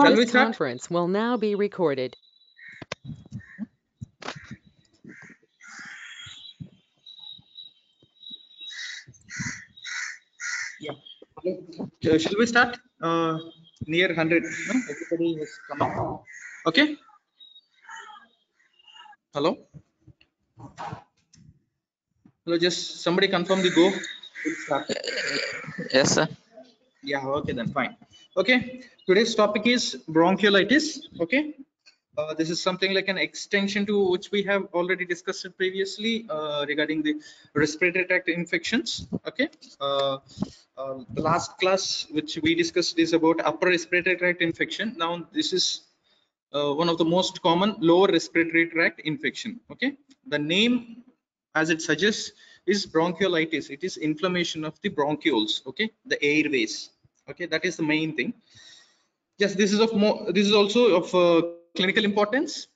Shall we This start? conference will now be recorded. Yeah. Shall we start? Near 100. No? Everybody has come up. Okay. Hello. Hello. Just somebody confirm the go. We'll start. Yes, sir. Yeah. Okay. Then fine. Okay. Today's topic is bronchiolitis. Okay. This is something like an extension to which we have already discussed it previously regarding the respiratory tract infections. Okay. The last class which we discussed is about upper respiratory tract infection. Now this is one of the most common lower respiratory tract infection. Okay, the name as it suggests is bronchiolitis. It is inflammation of the bronchioles. Okay, the airways. Okay, that is the main thing. Yes, this is of more. This is also of clinical importance,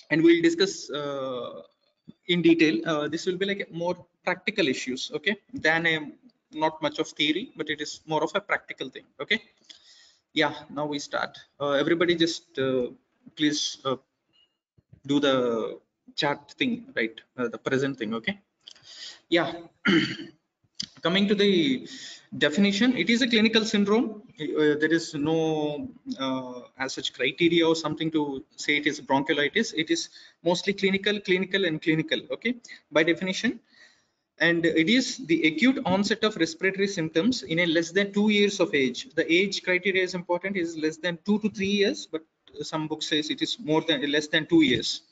and we'll discuss in detail. This will be like more practical issues. Okay, than a not much of theory, but it is more of a practical thing. Okay. Yeah. Now we start. Everybody just please do the chat thing, right? The present thing. Okay. Yeah. Coming to the definition, it is a clinical syndrome. There is no as such criteria or something to say it is bronchiolitis. It is mostly clinical. Okay, by definition. And it is the acute onset of respiratory symptoms in a less than 2 years of age. The age criteria is important, is less than 2 to 3 years, but some books says it is more than less than 2 years.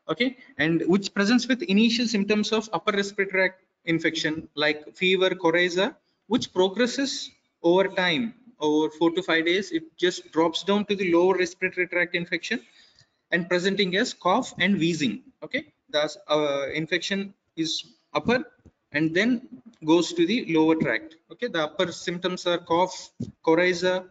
Okay, and which presents with initial symptoms of upper respiratory tract infection like fever, coryza, which progresses over time. Over 4 to 5 days it just drops down to the lower respiratory tract infection and presenting as cough and wheezing. Okay, thus infection is upper and then goes to the lower tract. Okay, the upper symptoms are cough, coryza,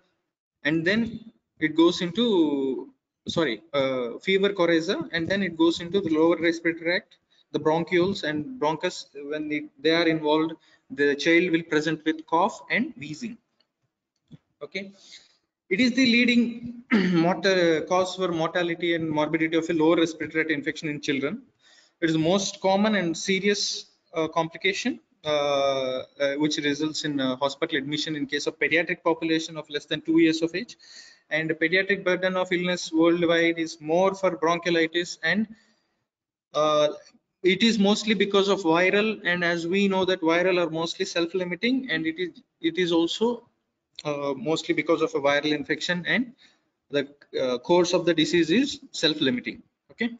and then it goes into fever, coryza, and then it goes into the lower respiratory tract, the bronchioles and bronchus. When they are involved, the child will present with cough and wheezing. Okay, it is the leading cause for mortality and morbidity of a lower respiratory tract infection in children. It is the most common and serious complication, which results in hospital admission in case of pediatric population of less than 2 years of age. And the pediatric burden of illness worldwide is more for bronchiolitis, and uh, it is mostly because of viral. And as we know that viral are mostly self-limiting, and it is also mostly because of a viral infection, and the course of the disease is self-limiting. Okay,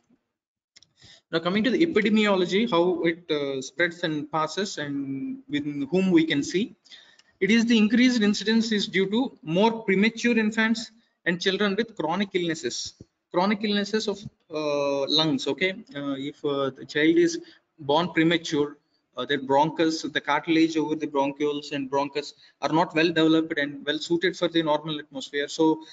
now coming to the epidemiology, how it spreads and passes and within whom we can see, it is the increased incidence is due to more premature infants and children with chronic illnesses of lungs. Okay, if the child is born premature, their bronchus, the cartilage over the bronchioles and bronchus are not well developed and well suited for the normal atmosphere, so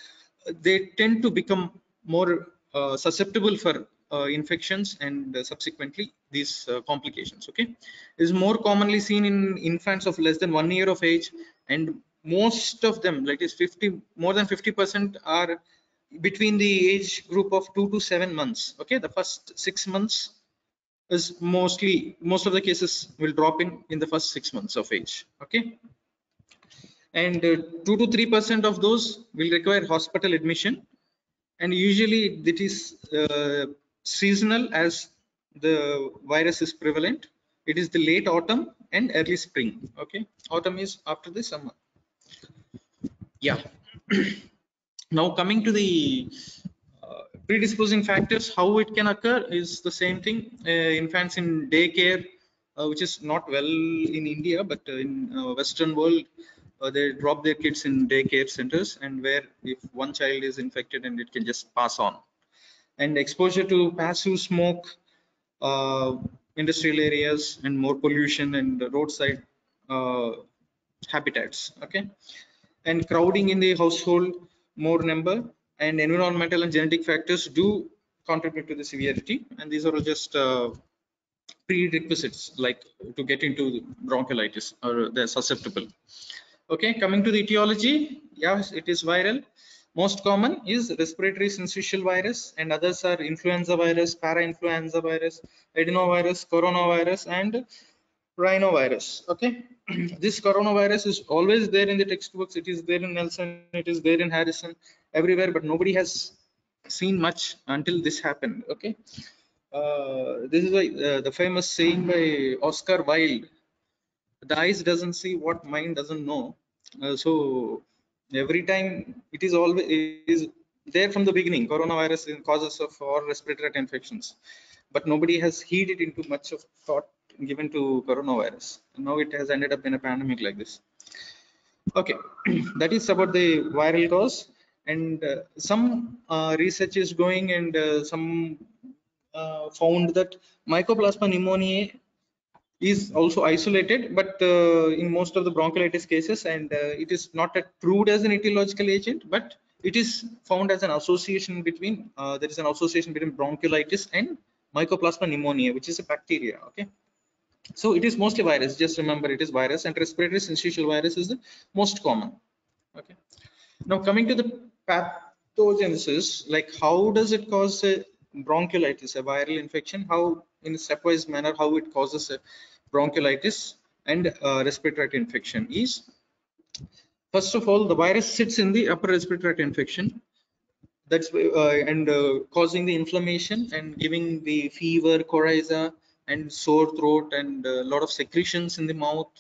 they tend to become more susceptible for infections and subsequently these complications. Okay, is more commonly seen in infants of less than 1 year of age, and most of them, like is 50, more than 50% are between the age group of 2 to 7 months. Okay, the first 6 months is most of the cases will drop in the first 6 months of age. Okay, and 2 to 3% of those will require hospital admission, and usually it is seasonal as the virus is prevalent. It is the late autumn and early spring. Okay, autumn is after the summer. Yeah. Now coming to the predisposing factors, how it can occur is the same thing. Infants in daycare, which is not well in India, but in Western world, they drop their kids in daycare centers, and where if one child is infected and it can just pass on. And exposure to passive smoke, uh, industrial areas, and more pollution and roadside uh, habitats. Okay, and crowding in the household, more number, and environmental and genetic factors do contribute to the severity, and these are all just prerequisites like to get into bronchiolitis, or they're susceptible. Okay, coming to the etiology, yes, it is viral. Most common is respiratory syncytial virus, and others are influenza virus, para-influenza virus, adenovirus, coronavirus, and rhinovirus. Okay, this coronavirus is always there in the textbooks. It is there in Nelson, it is there in Harrison, everywhere, but nobody has seen much until this happened. Okay, this is why the famous saying by Oscar Wilde: "The eyes doesn't see what mind doesn't know." So every time it is always it is there from the beginning. Coronavirus is causes of all respiratory tract infections, but nobody has heeded into much of thought given to coronavirus. And now it has ended up in a pandemic like this. Okay, that is about the viral cause, and some research is going, and some found that Mycoplasma pneumoniae is also isolated, but in most of the bronchiolitis cases, and it is not proved as an etiological agent, but it is found as an association between there is an association between bronchiolitis and Mycoplasma pneumoniae, which is a bacteria. Okay, so it is mostly virus. Just remember, it is virus, and respiratory syncytial virus is the most common. Okay, now coming to the pathogenesis, like how does it cause a bronchiolitis, a viral infection? How, in a stepwise manner, how it causes a bronchiolitis and respiratory tract infection is, first of all, the virus sits in the upper respiratory tract infection. That's and causing the inflammation and giving the fever, coryza, and sore throat, and a lot of secretions in the mouth,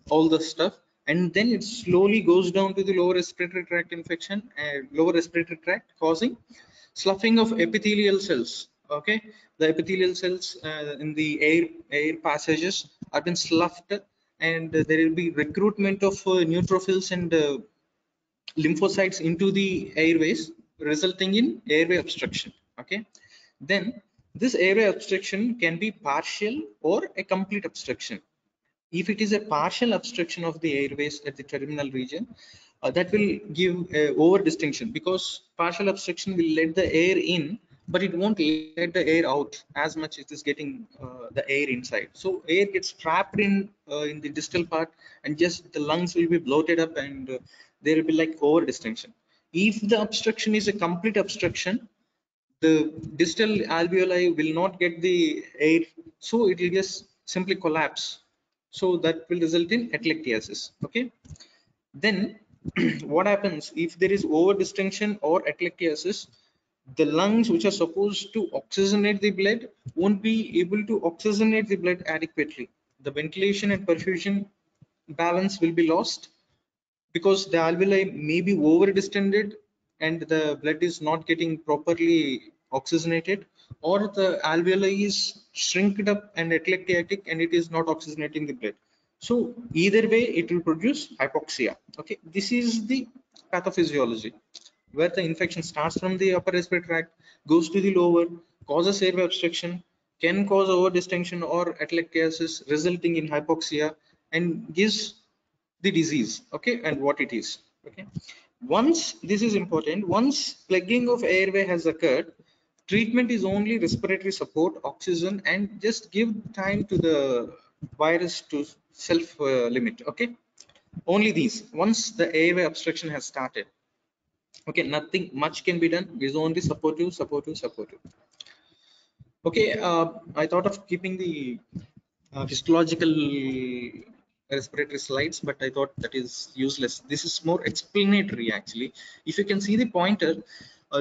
all the stuff. And then it slowly goes down to the lower respiratory tract infection, lower respiratory tract, causing sloughing of epithelial cells. Okay, the epithelial cells in the air passages have been sloughed, and there will be recruitment of neutrophils and lymphocytes into the airways, resulting in airway obstruction. Okay, then this airway obstruction can be partial or a complete obstruction. If it is a partial obstruction of the airways at the terminal region, that will give over distinction, because partial obstruction will let the air in, but it won't let the air out as much as it is getting the air inside. So air gets trapped in the distal part, and just the lungs will be bloated up, and there will be like over distinction. If the obstruction is a complete obstruction, the distal alveoli will not get the air, so it will just simply collapse. So that will result in atelectasis. Okay, then what happens if there is over distinction or atelectasis? The lungs, which are supposed to oxygenate the blood, won't be able to oxygenate the blood adequately. The ventilation and perfusion balance will be lost, because the alveoli may be over distended and the blood is not getting properly oxygenated, or the alveoli is shrinked up and atelectatic and it is not oxygenating the blood. So either way it will produce hypoxia. Okay, this is the pathophysiology, where the infection starts from the upper respiratory tract, goes to the lower, causes airway obstruction, can cause overdistension or atelectasis, resulting in hypoxia, and gives the disease. Okay, and what it is. Okay, once, this is important, once plugging of airway has occurred, treatment is only respiratory support, oxygen, and just give time to the virus to self limit. Okay, only these. Once the airway obstruction has started, okay, nothing much can be done. Is only supportive, supportive, supportive. Okay, I thought of keeping the histological respiratory slides, but I thought that is useless. This is more explanatory actually. If you can see the pointer,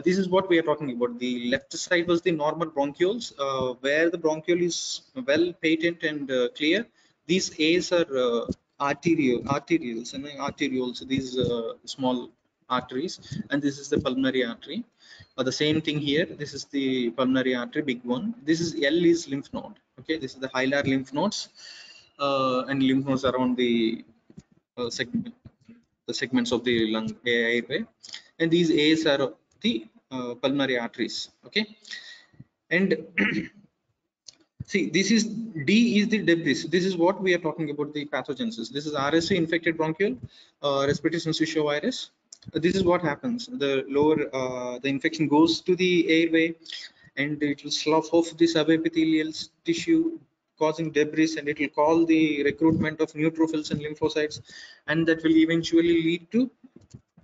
this is what we are talking about. The left side was the normal bronchioles, where the bronchiole is well patent and clear. These A's are arterioles and arterioles, these small arteries, and this is the pulmonary artery. The same thing here. This is the pulmonary artery, big one. This is L is lymph node. Okay, this is the hilar lymph nodes, and lymph nodes around the segments of the lung airway, and these A's are the pulmonary arteries. Okay, and see, this is D is the debris. This is what we are talking about, the pathogenesis. This is RSV, infected bronchiole, respiratory syncytial virus. This is what happens. The lower, the infection goes to the airway, and it will slough off the subepithelial tissue, causing debris, and it will call the recruitment of neutrophils and lymphocytes, and that will eventually lead to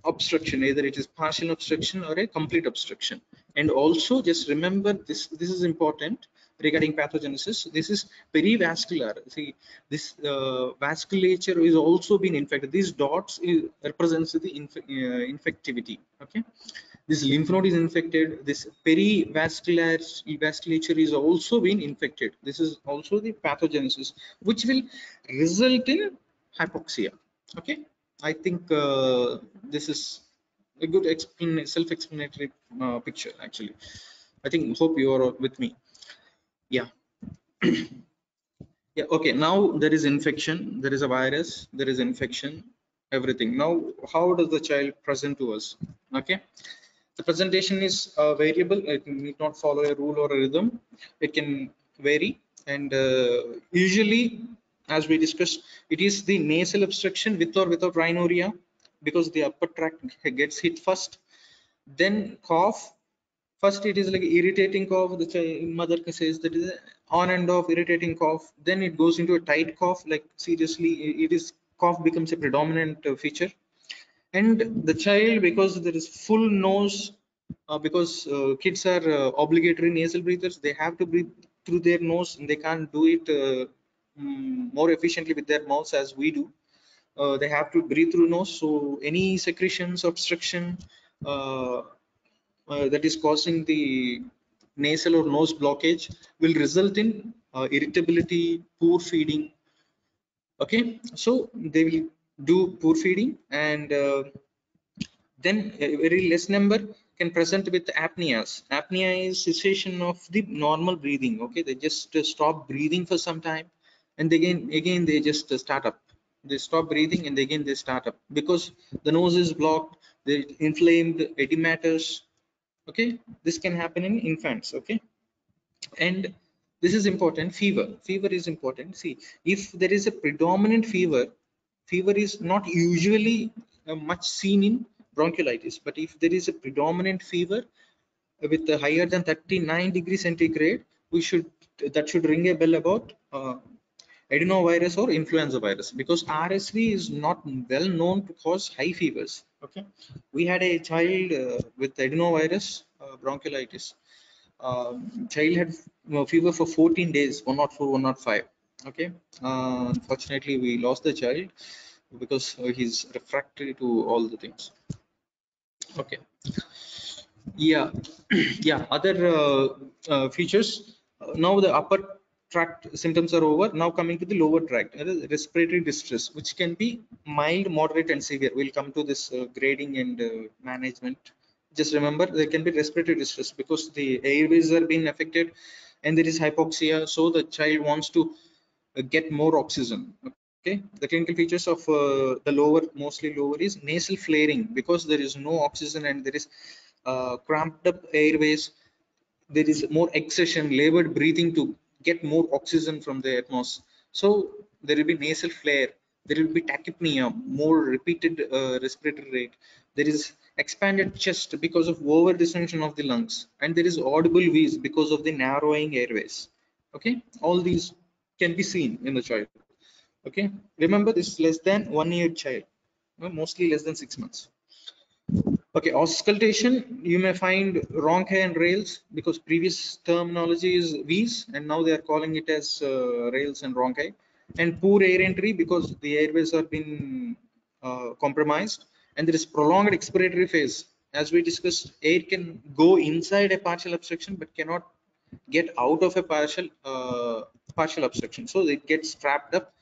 obstruction, either it is partial obstruction or a complete obstruction. And also just remember this is important regarding pathogenesis. This is perivascular. See, this vasculature is also been infected. These dots represents the infectivity. Okay, this lymph node is infected, this perivascular vasculature is also been infected. This is also the pathogenesis which will result in hypoxia. Okay, I think this is a good self-explanatory picture actually. I think, hope you are with me. Yeah. Yeah, okay, now there is infection, there is a virus, there is infection, everything. Now how does the child present to us? Okay, the presentation is variable. It need not follow a rule or a rhythm. It can vary, and usually, as we discussed, it is the nasal obstruction with or without rhinorrhea, because the upper tract gets hit first. Then cough. First it is like irritating cough. The mother says that is on and off irritating cough. Then it goes into a tight cough, like seriously it is cough becomes a predominant feature. And the child, because there is full nose, because kids are obligatory nasal breathers, they have to breathe through their nose, and they can't do it more efficiently with their mouths as we do. They have to breathe through nose, so any secretions obstruction uh, that is causing the nasal or nose blockage will result in irritability, poor feeding. Okay, so they will do poor feeding, and then a very less number can present with apneas. Apnea is cessation of the normal breathing. Okay, they just stop breathing for some time, and again they just start up. They stop breathing and again they start up because the nose is blocked, the inflamed edematous. Okay, this can happen in infants. Okay, and this is important. Fever is important. See, if there is a predominant fever, fever is not usually much seen in bronchiolitis, but if there is a predominant fever with a higher than 39 degrees centigrade, we should that should ring a bell about adenovirus or influenza virus, because RSV is not well known to cause high fevers. Okay, we had a child with adenovirus bronchiolitis. Child had fever for 14 days, 104, 105. Okay, unfortunately, we lost the child because he's refractory to all the things. Okay, yeah, yeah. Other features. Now the upper tract symptoms are over. Now coming to the lower tract, respiratory distress, which can be mild, moderate, and severe. We'll come to this grading and management. Just remember, there can be respiratory distress because the airways are being affected, and there is hypoxia. So the child wants to get more oxygen. Okay, the clinical features of the lower, mostly lower, is nasal flaring because there is no oxygen and there is cramped up airways. There is more exertion, labored breathing to get more oxygen from the atmosphere. So there will be nasal flare, there will be tachypnea, more repeated respiratory rate. There is expanded chest because of over distension of the lungs, and there is audible wheeze because of the narrowing airways. Okay, all these can be seen in the child. Okay, remember this less than 1 year child, mostly less than 6 months. Okay, auscultation, you may find Ronchi and Rails, because previous terminology is V's and now they are calling it as Rails and Ronchi. And poor air entry because the airways are been compromised, and there is prolonged expiratory phase. As we discussed, air can go inside a partial obstruction but cannot get out of a partial obstruction, so it gets trapped up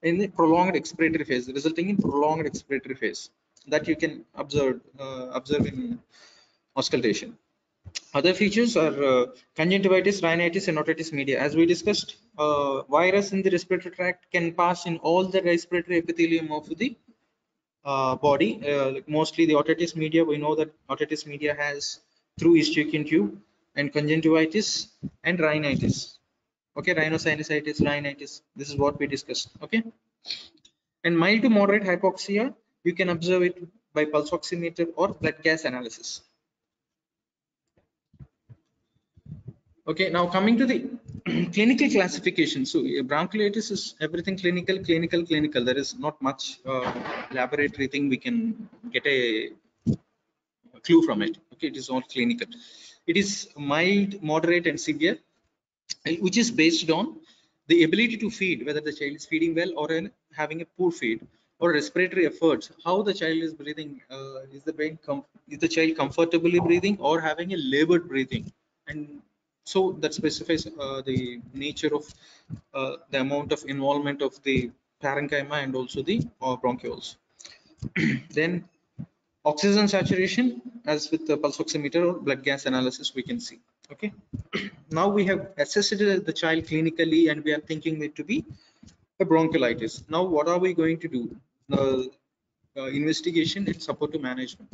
in the prolonged expiratory phase, resulting in prolonged expiratory phase that you can observe in auscultation. Other features are conjunctivitis, rhinitis, and otitis media. As we discussed, virus in the respiratory tract can pass in all the respiratory epithelium of the body. Like mostly the otitis media, we know that otitis media has through Escherichian tube, and conjunctivitis and rhinitis. Okay, rhinosinusitis, rhinitis. This is what we discussed. Okay, and mild to moderate hypoxia, you can observe it by pulse oximeter or blood gas analysis. Okay, now coming to the clinical classification. So bronchiolitis is everything clinical. There is not much laboratory thing we can get a clue from it. Okay, it is not clinical. It is mild, moderate, and severe, which is based on the ability to feed, whether the child is feeding well or having a poor feed, or respiratory efforts, how the child is breathing, is the child comfortably breathing or having a labored breathing. And so that specifies the nature of the amount of involvement of the parenchyma and also the bronchioles. Then oxygen saturation, as with the pulse oximeter or blood gas analysis, we can see. Okay, now we have assessed the child clinically and we are thinking it to be a bronchiolitis. Now what are we going to do? Investigation and supportive management.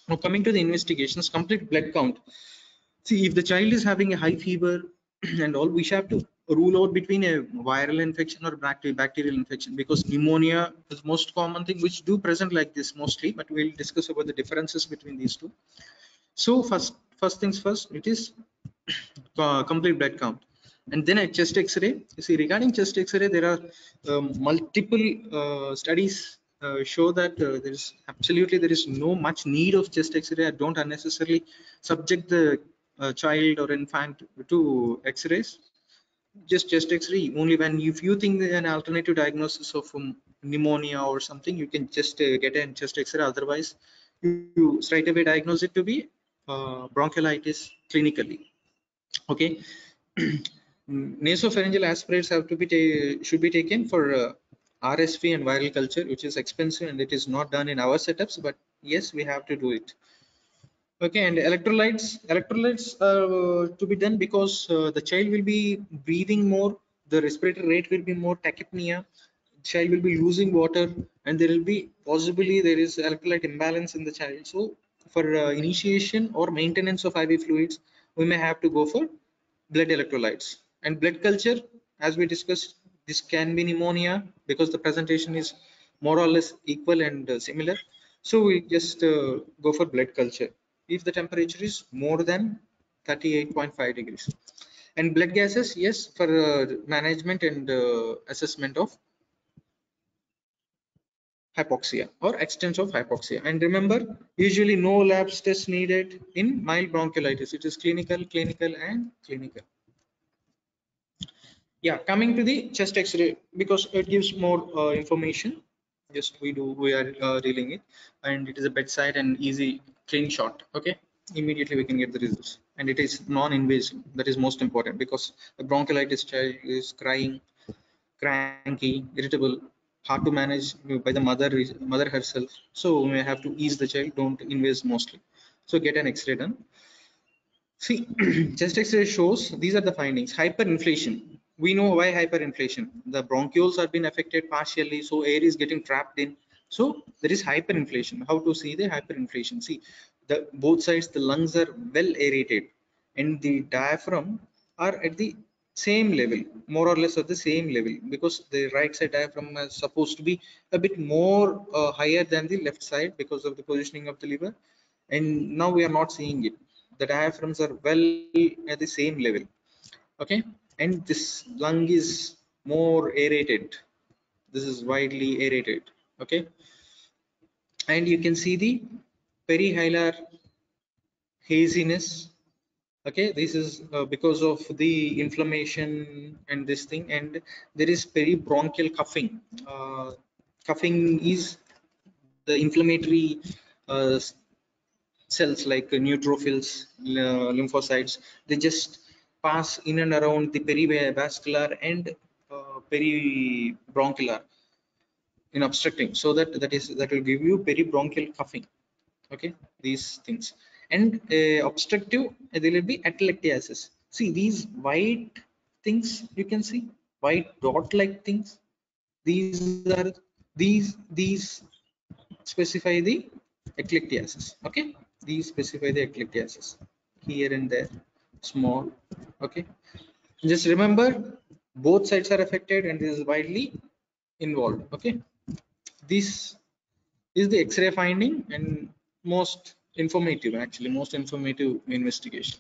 Now coming to the investigations, complete blood count. See, if the child is having a high fever and all, we have to rule out between a viral infection or bacterial infection, because pneumonia is most common thing which do present like this mostly, but we'll discuss about the differences between these two. So first things first, it is complete blood count, and then a chest X-ray. You see, regarding chest X-ray, there are multiple studies show that there is no much need of chest X-ray. Don't unnecessarily subject the child or infant to X-rays. Just chest X-ray only when, if you think an alternative diagnosis of pneumonia or something, you can just get a chest X-ray. Otherwise, you straight away diagnose it to be bronchiolitis clinically. Okay. Nasopharyngeal aspirates have to be should be taken for RSV and viral culture, which is expensive and it is not done in our setups, but yes, we have to do it. Okay, and electrolytes are to be done because the child will be breathing more, the respiratory rate will be more, tachypnea, child will be losing water, and there will be possibly there is electrolyte imbalance in the child. So for initiation or maintenance of IV fluids, we may have to go for blood electrolytes. And blood culture, as we discussed, this can be pneumonia because the presentation is more or less equal and similar. So we just go for blood culture if the temperature is more than 38.5 degrees. And blood gases, yes, for management and assessment of hypoxia or extent of hypoxia. And remember, usually no labs test needed in mild bronchiolitis. It is clinical, clinical, and clinical. Yeah, coming to the chest X-ray, because it gives more information. Just we are dealing it, and it is a bedside and easy clean shot. Okay, immediately we can get the results, and it is non-invasive. That is most important, because the bronchiolitis child is crying, cranky, irritable, hard to manage by the mother herself. So we may have to ease the child. Don't invade mostly. So get an X-ray done. See, chest X-ray shows these are the findings. Hyperinflation. We know why hyperinflation. The bronchioles have been affected partially, so air is getting trapped in. So there is hyperinflation. How to see the hyperinflation? See, the both sides, the lungs are well aerated, and the diaphragm are at the same level, more or less at the same level, because the right side diaphragm is supposed to be a bit more higher than the left side because of the positioning of the liver. And now we are not seeing it. The diaphragms are well at the same level. Okay, and this lung is more aerated. This is widely aerated. Okay, and you can see the perihilar haziness. Okay, this is because of the inflammation and this thing, and there is peribronchial cuffing. Cuffing is the inflammatory uh, cells like neutrophils, lymphocytes. They just pass in and around the perivascular and peribronchial in obstructing, so that will give you peribronchial cuffing. Okay, these things. And obstructive, there will be atelectasis. See these white things, you can see white dot like things. These are these specify the atelectasis. Okay, these specify the atelectasis here and there, small. Okay, just remember both sides are affected and this is widely involved. Okay, this is the X-ray finding and most informative, actually most informative investigation.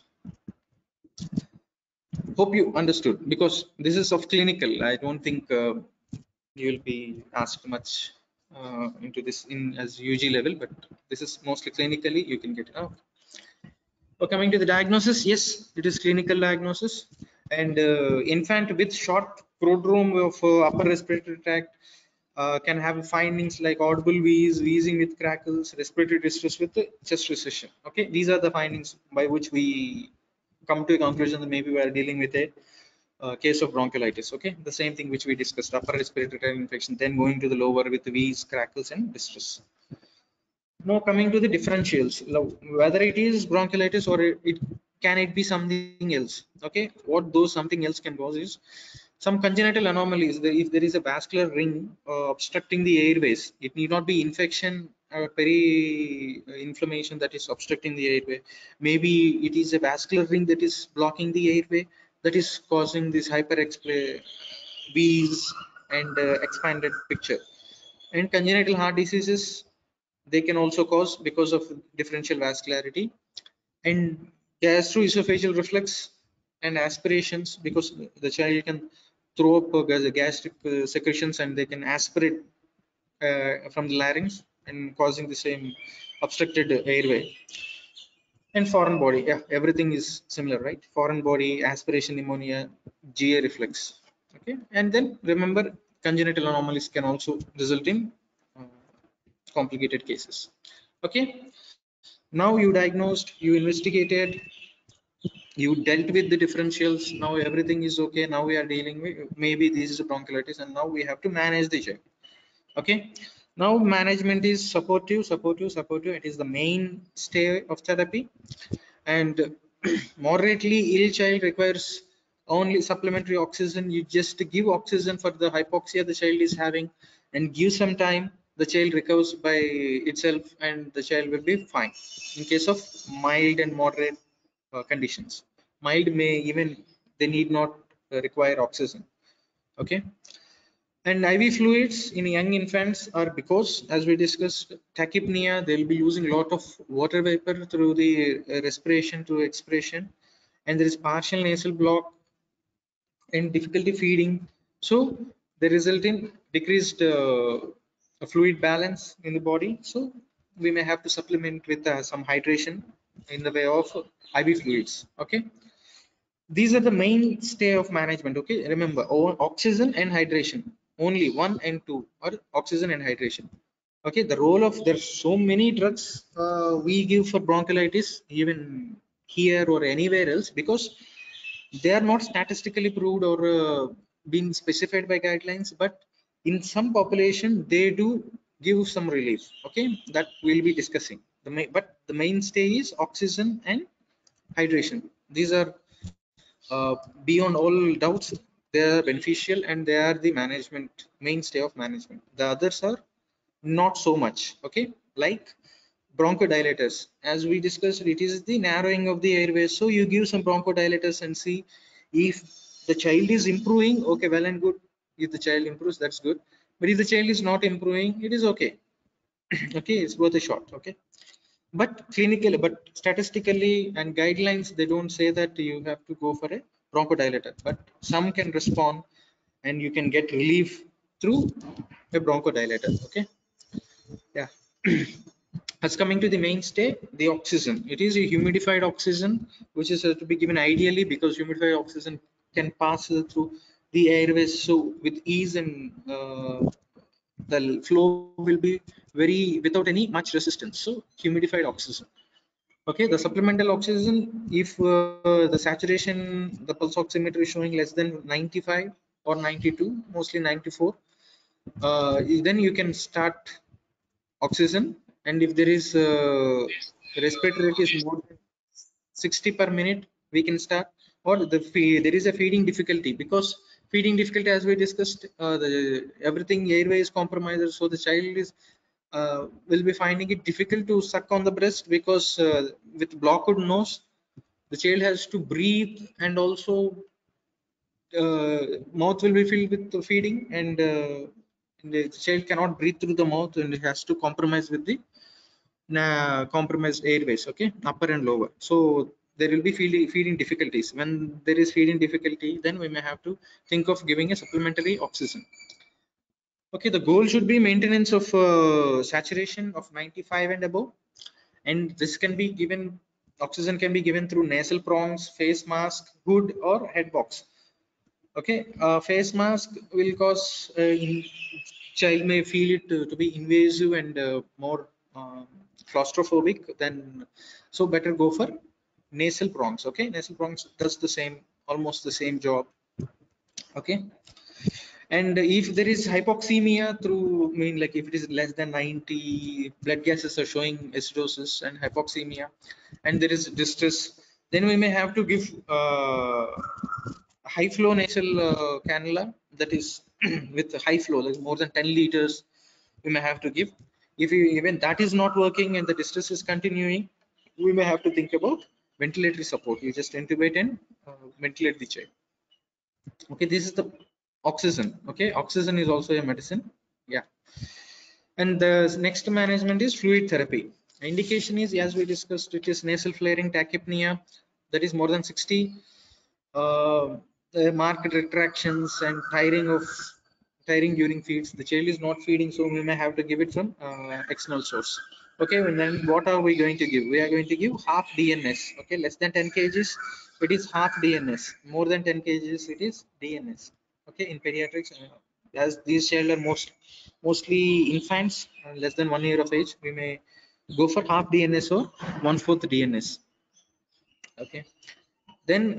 Hope you understood, because this is of clinical. I don't think you will be asked much into this in as UG level, but this is mostly clinically you can get it out. So coming to the diagnosis, yes, it is clinical diagnosis, and infant with short prodrome of upper respiratory tract can have findings like audible wheeze, wheezing with crackles, respiratory distress with the chest recession. Okay, these are the findings by which we come to a conclusion that maybe we are dealing with a case of bronchiolitis. Okay, the same thing which we discussed: upper respiratory tract infection, then going to the lower with wheeze, crackles, and distress. Now coming to the differentials, whether it is bronchiolitis or it can it be something else. Okay, what those something else can cause is some congenital anomalies. If there is a vascular ring obstructing the airways, it need not be infection or inflammation that is obstructing the airway. Maybe it is a vascular ring that is blocking the airway, that is causing this wheeze and expanded picture. And congenital heart diseases, they can also cause because of differential vascularity. And gastroesophageal reflux and aspirations, because the child can throw up gastric secretions and they can aspirate from the larynx and causing the same obstructed airway. And foreign body, yeah, everything is similar, right? Foreign body, aspiration pneumonia, GA reflex. Okay, and then remember, congenital anomalies can also result in uh, complicated cases. Okay, now you diagnosed, you investigated, you dealt with the differentials, now everything is okay. Now we are dealing with maybe this is a bronchiolitis, and now we have to manage the child. Okay, now management is supportive. It is the mainstay of therapy. And moderately ill child requires only supplementary oxygen. You just give oxygen for the hypoxia the child is having, and give some time, the child recovers by itself and the child will be fine. In case of mild and moderate conditions, mild may even they need not require oxygen. Okay, and IV fluids in young infants are, because as we discussed, tachypnea, they'll be using a lot of water vapor through the respiration to expiration, and there is partial nasal block and difficulty feeding. So they result in decreased fluid balance in the body. So we may have to supplement with some hydration in the way of IV fluids. Okay, these are the mainstay of management. Okay, remember, oxygen and hydration, only one and two are oxygen and hydration. Okay, the role of, there's so many drugs we give for bronchiolitis even here or anywhere else, because they are not statistically proved or being specified by guidelines, but in some population they do give some relief. Okay, that we'll be discussing but the mainstay is oxygen and hydration. These are beyond all doubts, they are beneficial and they are the management mainstay of management. The others are not so much. Okay, like bronchodilators, as we discussed, it is the narrowing of the airways, so you give some bronchodilators and see if the child is improving. Okay, well and good. If the child improves, that's good, but if the child is not improving, it is okay. Okay, it's worth a shot. Okay, but clinically, but statistically and guidelines, they don't say that you have to go for a bronchodilator, but some can respond and you can get relief through a bronchodilator. Okay, yeah. As coming to the mainstay, the oxygen, it is a humidified oxygen which is to be given ideally, because humidified oxygen can pass through the airways so with ease, and the flow will be very without any much resistance. So humidified oxygen. Okay, the supplemental oxygen, if the saturation, the pulse oximeter is showing less than 95 or 92, mostly 94, then you can start oxygen. And if there is respiratory rate is more than 60 per minute, we can start. Or there is a feeding difficulty, because feeding difficulty, as we discussed, everything airway is compromised, so the child is will be finding it difficult to suck on the breast, because with blocked nose the child has to breathe, and also mouth will be filled with the feeding, and the child cannot breathe through the mouth, and it has to compromise with the compromised airways. Okay, upper and lower. So there will be feeding difficulties. When there is feeding difficulty, then we may have to think of giving a supplementary oxygen. Okay, the goal should be maintenance of saturation of 95 and above, and this can be given, oxygen can be given through nasal prongs, face mask, hood, or head box. Okay, face mask will cause child may feel it to be invasive and more claustrophobic. Then, so better go for nasal prongs. Okay, nasal prongs does the same, almost the same job. Okay, and if there is hypoxemia through, I mean, like if it is less than 90, blood gases are showing acidosis and hypoxemia, and there is distress, then we may have to give high flow nasal cannula, that is with high flow, like more than 10 liters we may have to give. If even that is not working and the distress is continuing, we may have to think about ventilatory support. You just intubate and ventilate the child. Okay, this is the oxygen. Okay, oxygen is also a medicine. Yeah, and the next management is fluid therapy. Indication is, as we discussed, it is nasal flaring tachypnea, that is more than 60, uh, marked retractions and tiring during feeds. The child is not feeding, so we may have to give it from external source. Okay, and then what are we going to give? We are going to give half DNS. Okay, less than 10 kgs it is half DNS, more than 10 kgs it is DNS. Okay, in pediatrics, as these children are mostly infants, less than 1 year of age, we may go for half DNS or 1/4 DNS. Okay, then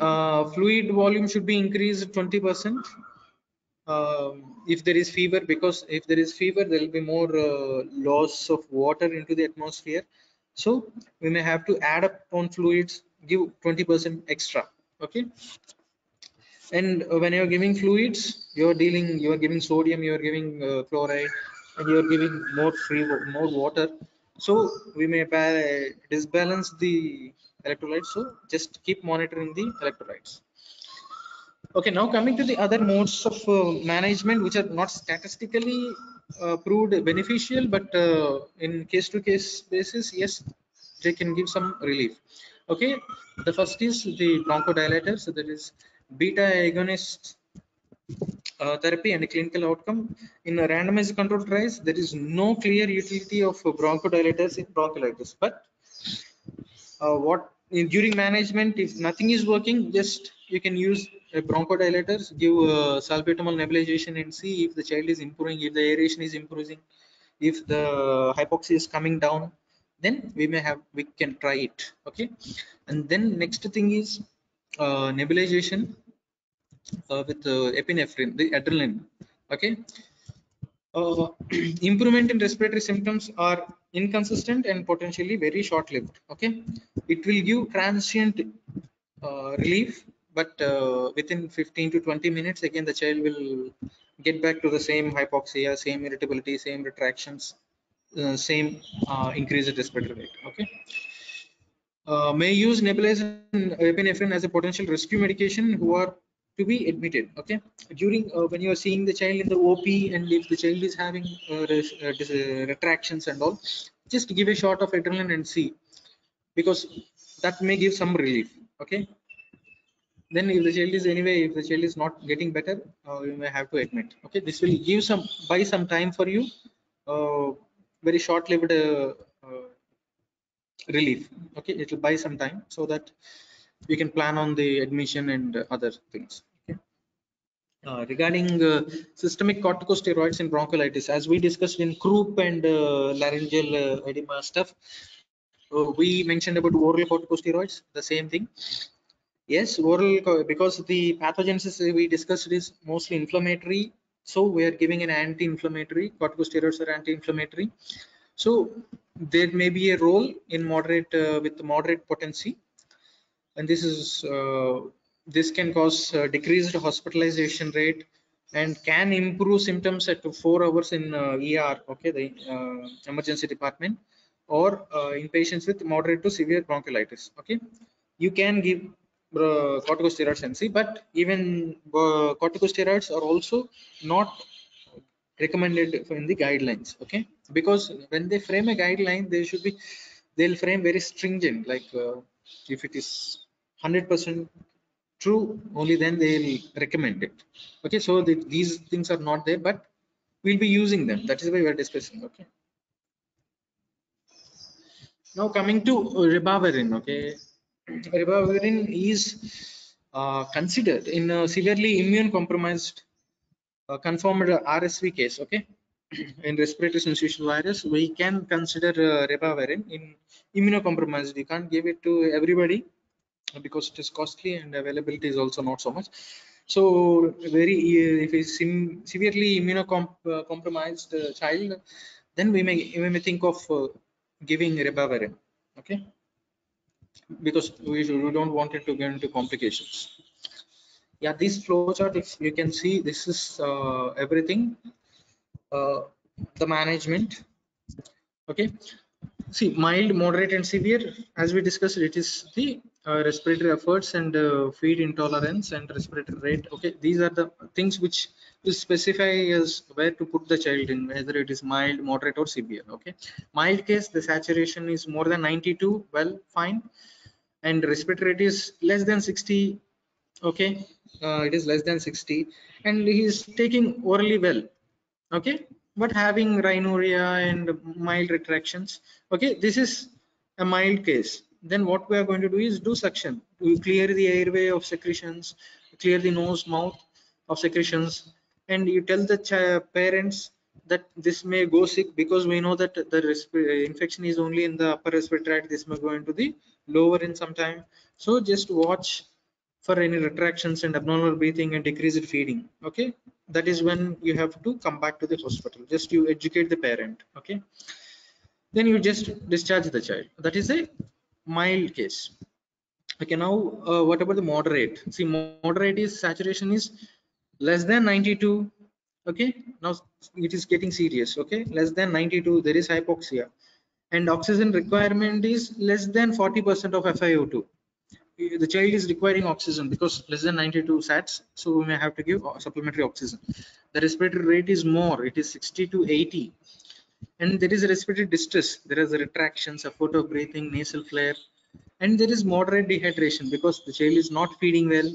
fluid volume should be increased 20%. If there is fever, because if there is fever there will be more loss of water into the atmosphere, so we may have to add up on fluids, give 20% extra. Okay, and when you're giving fluids, you're giving sodium, you're giving chloride, and you're giving more water, so we may disbalance the electrolytes, so just keep monitoring the electrolytes. Okay, now coming to the other modes of management, which are not statistically proved beneficial, but in case-to-case basis, yes, they can give some relief. Okay, the first is the bronchodilator, so that is beta agonist therapy and a clinical outcome. In a randomized controlled trials, there is no clear utility of bronchodilators in bronchiolitis, but during management, if nothing is working, just you can use bronchodilators, give salbutamol nebulization and see if the child is improving, if the aeration is improving, if the hypoxia is coming down, then we can try it. Okay, and then next thing is nebulization with epinephrine, the adrenaline. Okay, uh, improvement in respiratory symptoms are inconsistent and potentially very short-lived. Okay, it will give transient relief, but within 15 to 20 minutes again the child will get back to the same hypoxia, same irritability, same retractions, same increased respiratory rate. Okay, may use nebulizer and epinephrine as a potential rescue medication who are to be admitted. Okay, during when you are seeing the child in the OP, and if the child is having retractions and all, just give a shot of adrenaline and see, because that may give some relief. Okay, then if the child is anyway, if the child is not getting better, you may have to admit. Okay, this will give some, buy some time for you, uh, very short lived relief. Okay, it will buy some time so that you can plan on the admission and other things. Okay, regarding systemic corticosteroids in bronchiolitis, as we discussed in croup and laryngeal edema stuff, we mentioned about oral corticosteroids, the same thing. Yes, because the pathogenesis we discussed is mostly inflammatory, so we are giving an anti-inflammatory. Corticosteroids are anti-inflammatory, so there may be a role in moderate with moderate potency, and this can cause decreased hospitalization rate and can improve symptoms at 4 hours in ER. Okay, the emergency department, or in patients with moderate to severe bronchiolitis. Okay, you can give corticosteroids and see, but even corticosteroids are also not recommended in the guidelines. Okay, because when they frame a guideline, they'll frame very stringent, like if it is 100% true, only then they'll recommend it. Okay, so these things are not there, but we'll be using them. That is why we are discussing. Okay, now coming to ribavirin. Okay, ribavirin is considered in a severely immune compromised confirmed RSV case. Okay, in respiratory syncytial virus, we can consider ribavirin in immunocompromised. You can't give it to everybody because it is costly and availability is also not so much. So very if it's severely immunocompromised child, then we may think of giving ribavirin. Okay, because we don't want it to get into complications. Yeah, this flowchart, if you can see, this is everything, uh, the management. Okay, see, mild, moderate, and severe, as we discussed, it is the respiratory efforts and feed intolerance and respiratory rate. Okay, these are the things which will specify as where to put the child in, whether it is mild, moderate, or severe. Okay, mild case, the saturation is more than 92, well, fine, and respiratory rate is less than 60. Okay, it is less than 60, and he is taking orally well. Okay, but having rhinorrhea and mild retractions. Okay, this is a mild case. Then what we are going to do is do suction to clear the airway of secretions, clear the nose mouth of secretions, and you tell the parents that this may go sick, because we know that the infection is only in the upper respiratory tract. This may go into the lower in some time. So just watch for any retractions and abnormal breathing and decreased feeding. Okay, that is when you have to come back to the hospital. Just you educate the parent. Okay, then you just discharge the child. That is a mild case. Okay, now what about the moderate? See, moderate is saturation is less than 92. Okay, now it is getting serious. Okay, less than 92, there is hypoxia, and oxygen requirement is less than 40% of FiO2. The child is requiring oxygen because less than 92 sats, so we may have to give supplementary oxygen. The respiratory rate is more, it is 60 to 80, and there is a respiratory distress. There is a retractions, effort of breathing, nasal flare, and there is moderate dehydration because the child is not feeding well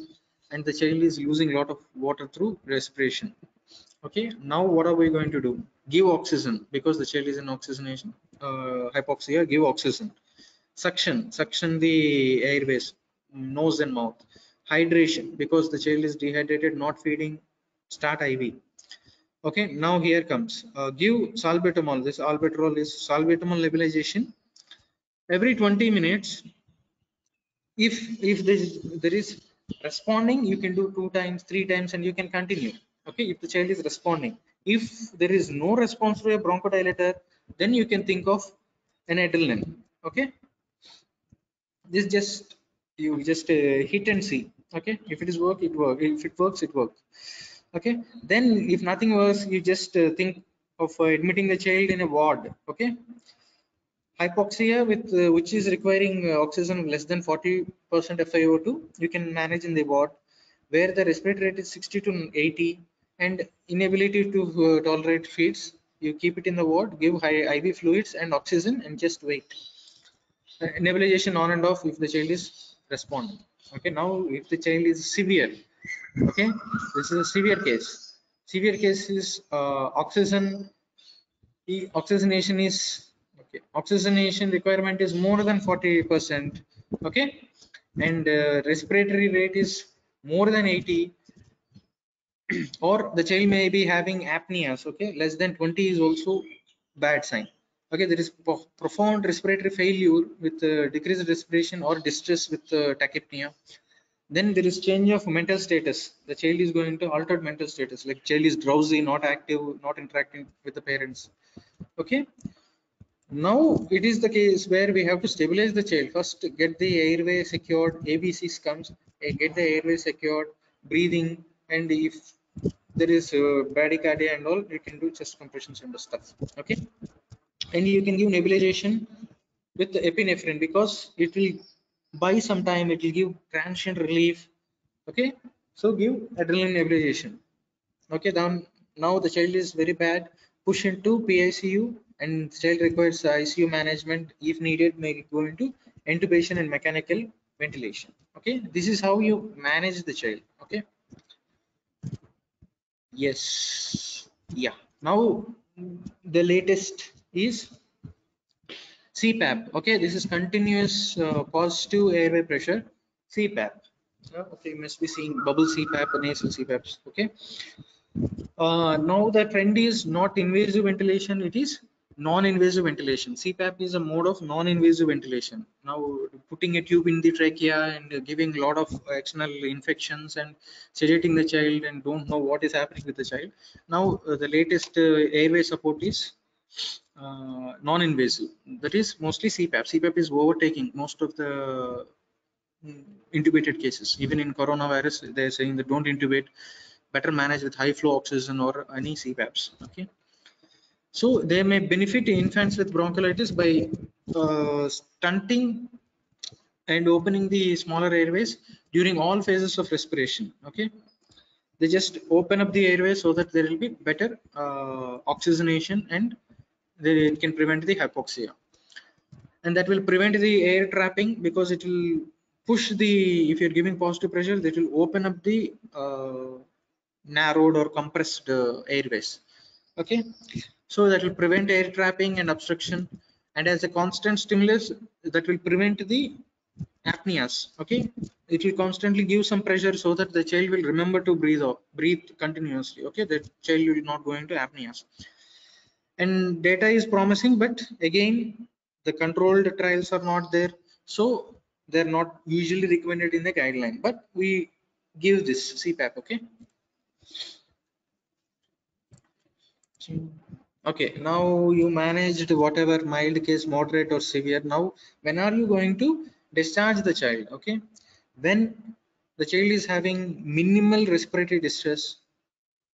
and the child is losing a lot of water through respiration. Okay, now what are we going to do? Give oxygen because the child is in oxygenation, hypoxia. Give oxygen. Suction the airways, nose and mouth. Hydration because the child is dehydrated, not feeding. Start IV. Okay, now here comes give salbutamol. This albuterol is salbutamol nebulization every 20 minutes. If there is responding, you can do 2 times, 3 times, and you can continue. Okay, if the child is responding. If there is no response to a bronchodilator, then you can think of an adrenaline. Okay, this just you just hit and see. Okay, if it is work, it work. If it works, it works. Okay, then if nothing works, you just think of admitting the child in a ward. Okay, hypoxia with which is requiring oxygen less than 40% FiO2, you can manage in the ward, where the respiratory rate is 60 to 80 and inability to tolerate feeds. You keep it in the ward, give high IV fluids and oxygen, and just wait. Nebulization on and off if the child is responding. Okay, now if the child is severe. Okay, this is a severe case. Severe case is oxygen. Oxygenation is okay. Oxygenation requirement is more than 40%. Okay, and respiratory rate is more than 80, or the child may be having apneas. Okay, less than 20 is also bad sign. Okay, there is profound respiratory failure with decreased respiration or distress with tachypnea. Then there is change of mental status. The child is going to altered mental status, like child is drowsy, not active, not interacting with the parents. Okay, now it is the case where we have to stabilize the child. First, get the airway secured. ABCs comes, get the airway secured, breathing, and if there is bradycardia and all, you can do chest compressions and stuff. Okay, and you can give nebulization with the epinephrine because it will buy some time. It will give transient relief. Okay, so give adrenaline nebulization. Okay, now the child is very bad, push into PICU, and the child requires ICU management. If needed, may go into intubation and mechanical ventilation. Okay, this is how you manage the child. Okay, yes, yeah. Now the latest is CPAP. Okay, this is continuous positive airway pressure, CPAP. Okay, you must be seeing bubble CPAP and nasal CPAPs. Okay, now the trend is not invasive ventilation, it is non-invasive ventilation. CPAP is a mode of non-invasive ventilation. Now putting a tube in the trachea and giving a lot of external infections and sedating the child and don't know what is happening with the child. Now the latest airway support is non-invasive, that is mostly CPAP. CPAP is overtaking most of the intubated cases. Even in coronavirus, they're saying that don't intubate, better manage with high flow oxygen or any CPAPs. Okay, so they may benefit infants with bronchiolitis by stunting and opening the smaller airways during all phases of respiration. Okay, they just open up the airways so that there will be better oxygenation and it can prevent the hypoxia, and that will prevent the air trapping because it will push the, if you're giving positive pressure, that will open up the narrowed or compressed airways. Okay, so that will prevent air trapping and obstruction, and as a constant stimulus that will prevent the apneas. Okay, it will constantly give some pressure so that the child will remember to breathe continuously. Okay, the child will not go into apneas, and data is promising, but again the controlled trials are not there, so they're not usually recommended in the guideline, but we give this CPAP. Okay, okay, now you managed whatever mild case, moderate or severe. Now when are you going to discharge the child? Okay, when the child is having minimal respiratory distress,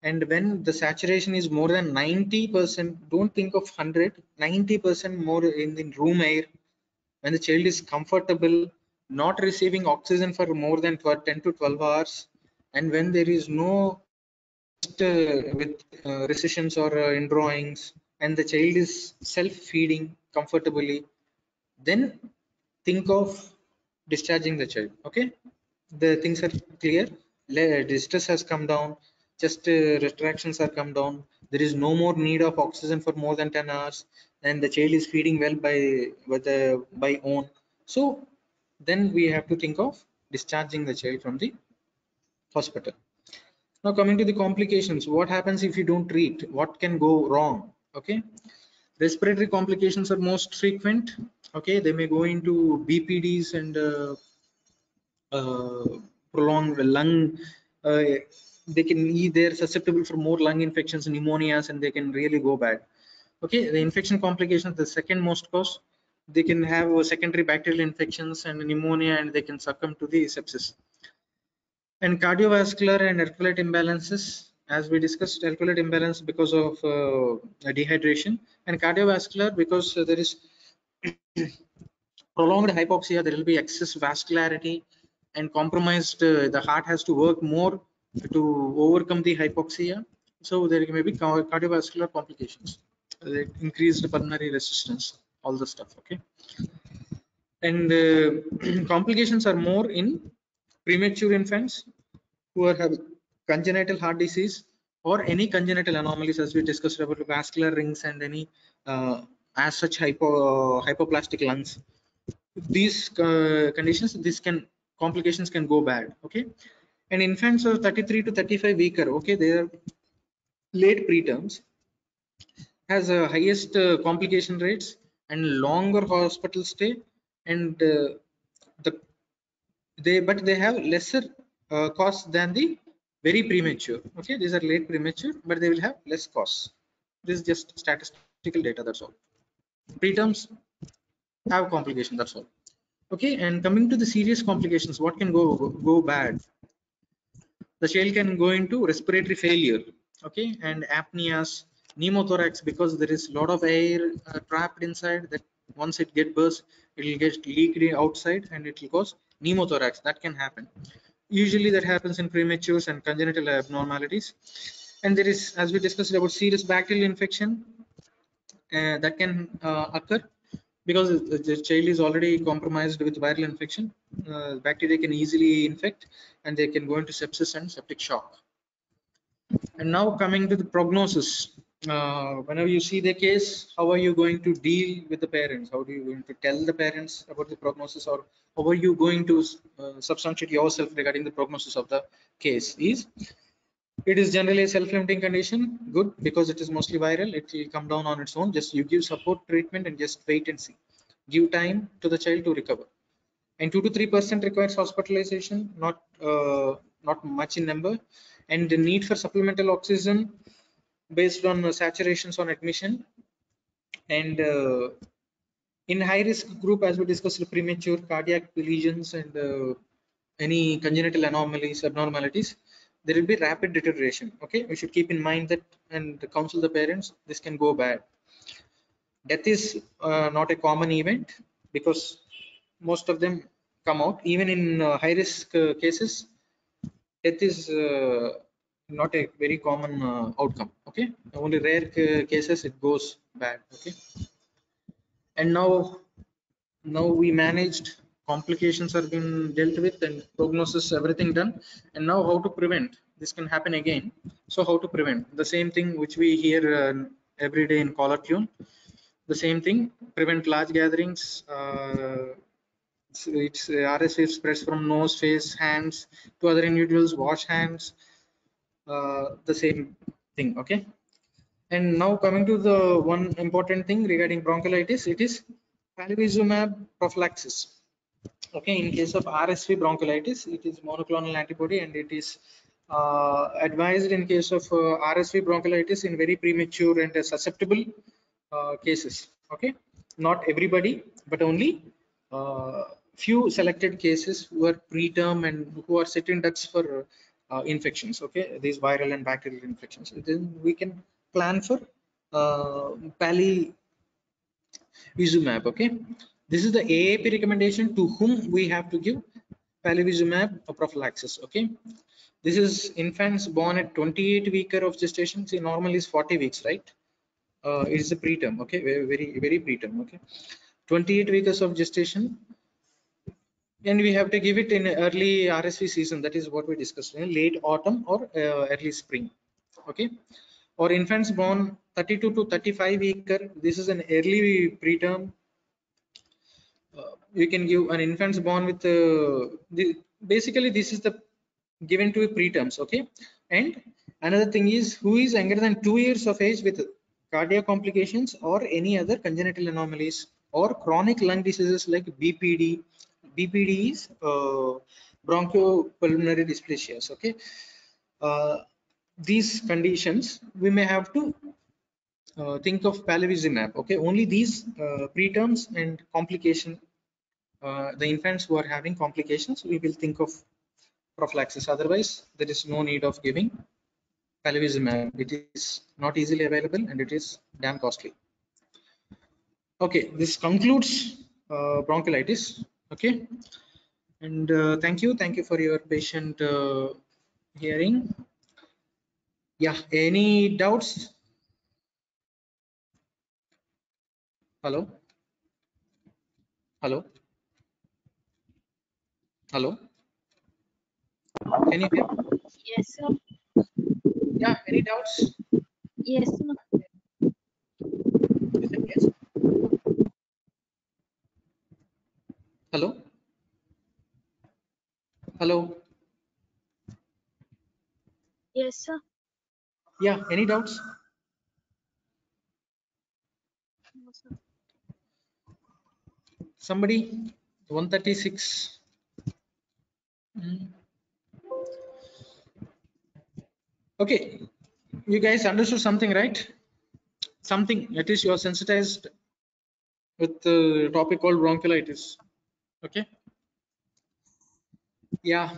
and when the saturation is more than 90%, don't think of 100, 90% more in the room air, when the child is comfortable, not receiving oxygen for more than 12, 10 to 12 hours, and when there is no with recessions or indrawings, and the child is self-feeding comfortably, then think of discharging the child. Okay, the things are clear. Distress has come down, just retractions are come down, there is no more need of oxygen for more than 10 hours, and the child is feeding well by own. So then we have to think of discharging the child from the hospital. Now coming to the complications, what happens if you don't treat? What can go wrong? Okay, respiratory complications are most frequent. Okay, they may go into BPDs and prolonged lung, uh, they can they're susceptible for more lung infections and pneumonias, and they can really go bad. Okay, the infection complications, the second most cause, they can have secondary bacterial infections and pneumonia, and they can succumb to the sepsis. And cardiovascular and electrolyte imbalances, as we discussed, electrolyte imbalance because of dehydration, and cardiovascular because there is prolonged hypoxia, there will be excess vascularity and compromised, the heart has to work more to overcome the hypoxia, so there may be cardiovascular complications, increased pulmonary resistance, all the stuff. Okay, and complications are more in premature infants who are having congenital heart disease or any congenital anomalies, as we discussed about vascular rings and any as such hypoplastic lungs. These conditions, this can complications can go bad. Okay, and infants are 33 to 35 weaker. Okay, they are late preterms, has highest complication rates and longer hospital stay, and the but they have lesser costs than the very premature. Okay, these are late premature, but they will have less costs. This is just statistical data, that's all. Preterms have complication, that's all. Okay, and coming to the serious complications, what can go bad? The child can go into respiratory failure. Okay, and apneas, pneumothorax, because there is a lot of air trapped inside, that once it get burst, it will get leaked outside and it will cause pneumothorax. That can happen. Usually that happens in prematures and congenital abnormalities. And there is, as we discussed, about serious bacterial infection that can occur because the child is already compromised with viral infection. Bacteria can easily infect and they can go into sepsis and septic shock. And now coming to the prognosis. whenever you see the case, how are you going to deal with the parents? How do you going to tell the parents about the prognosis, or how are you going to substantiate yourself regarding the prognosis of the case? Is it is generally a self-limiting condition, good, because it is mostly viral, it will come down on its own. Just you give support treatment and just wait and see. Give time to the child to recover. And 2 to 3% requires hospitalization, not much in number. And the need for supplemental oxygen based on saturations on admission. And in high risk group, as we discussed, premature cardiac lesions and any congenital anomalies, abnormalities, there will be rapid deterioration. Okay, we should keep in mind that and counsel the parents. This can go bad. Death is not a common event because most of them come out. Even in high risk cases, death is not a very common outcome. Okay, only rare cases it goes bad. Okay, and now we managed, complications are being dealt with, and prognosis, everything done. And now how to prevent this can happen again. So how to prevent the same thing which we hear every day in caller tune, the same thing: prevent large gatherings. It's RSV spreads from nose, face, hands to other individuals. Wash hands, the same thing. Okay, and now coming to the one important thing regarding bronchiolitis, it is palivizumab prophylaxis. Okay, in case of RSV bronchiolitis, it is monoclonal antibody, and it is advised in case of RSV bronchiolitis in very premature and susceptible cases. Okay, not everybody, but only few selected cases who are preterm and who are sitting ducks for infections. Okay, these viral and bacterial infections. Then we can plan for uh, palivizumab. Okay, this is the AAP recommendation to whom we have to give palivizumab prophylaxis. Okay, this is infants born at 28 weeks of gestation. See, normally is 40 weeks, right? It is a preterm. Okay, very preterm. Okay, 28 weeks of gestation, and we have to give it in early RSV season. That is what we discussed in late autumn or early spring. Okay, or infants born 32 to 35 weeker. This is an early preterm. You can give an infants born with basically this is the given to preterms. Okay, and another thing is who is younger than 2 years of age with cardiac complications or any other congenital anomalies or chronic lung diseases like BPD. BPD is bronchopulmonary dysplasias. Okay, uh, these conditions we may have to think of palivizumab. Okay, only these preterms and complication, the infants who are having complications, we will think of prophylaxis. Otherwise, there is no need of giving palivizumab. It is not easily available and it is damn costly. Okay, this concludes bronchiolitis. Okay, and thank you for your patient hearing. Yeah, any doubts? Hello, hello, hello, can you hear? Yes, sir. Yeah, any doubts? Yes, sir. You said yes. Hello, hello. Yes, sir. Yeah, any doubts? No, sir. Somebody? 136. Mm. Okay, you guys understood something, right? Something, at least you are sensitized with the topic called bronchiolitis. Okay, yeah.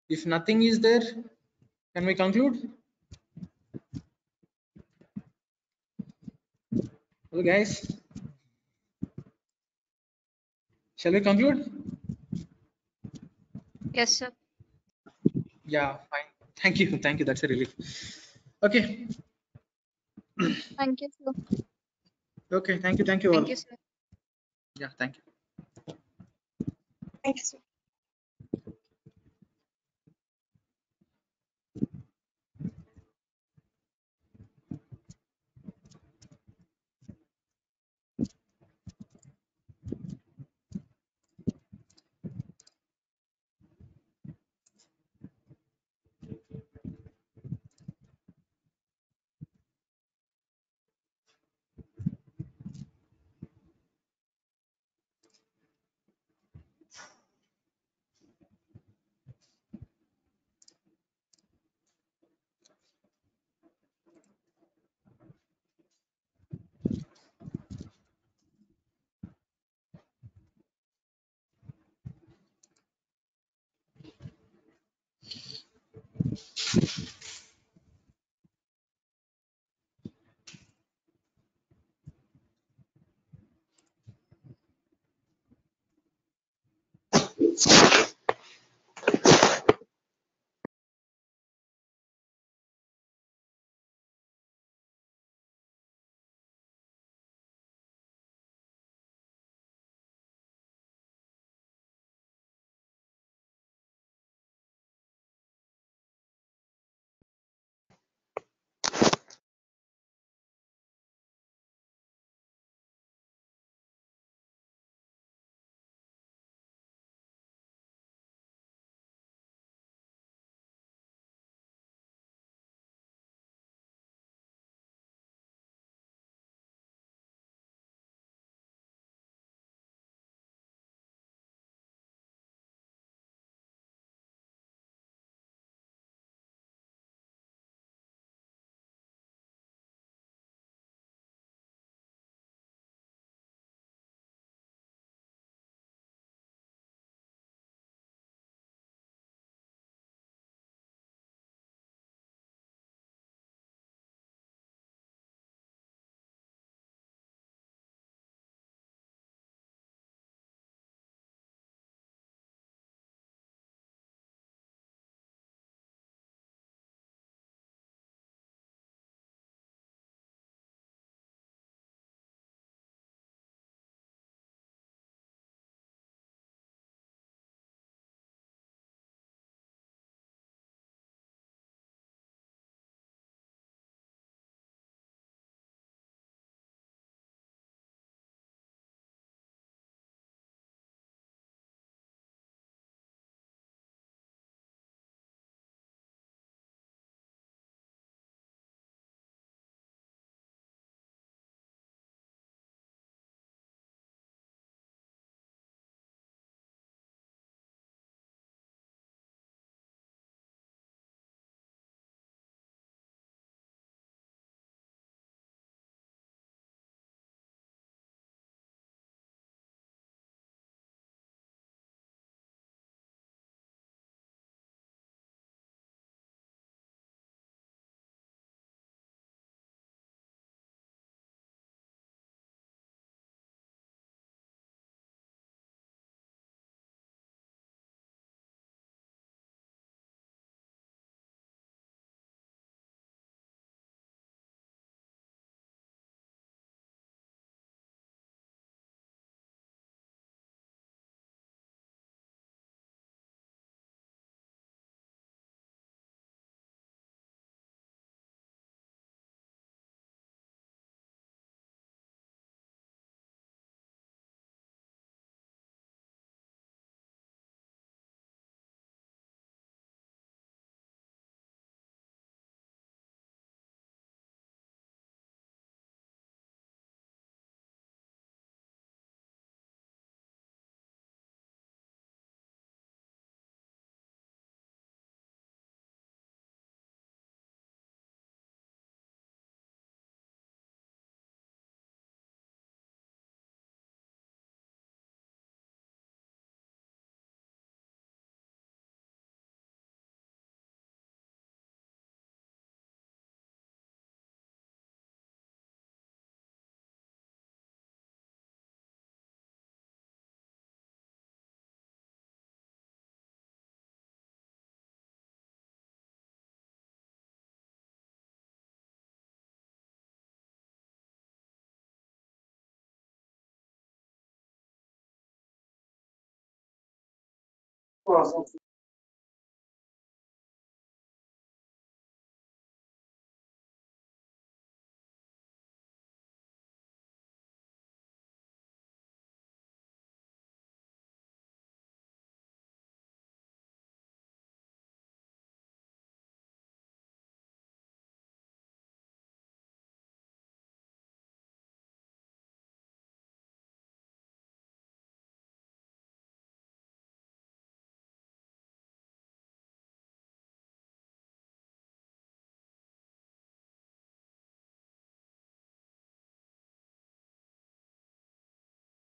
If nothing is there, can we conclude? Well, guys, shall we conclude? Yes, sir. Yeah, fine. Thank you. That's a relief. Okay, Thank you, sir. okay. Thank you all. Thank you, sir. Yeah, thank you. Thank you, sir.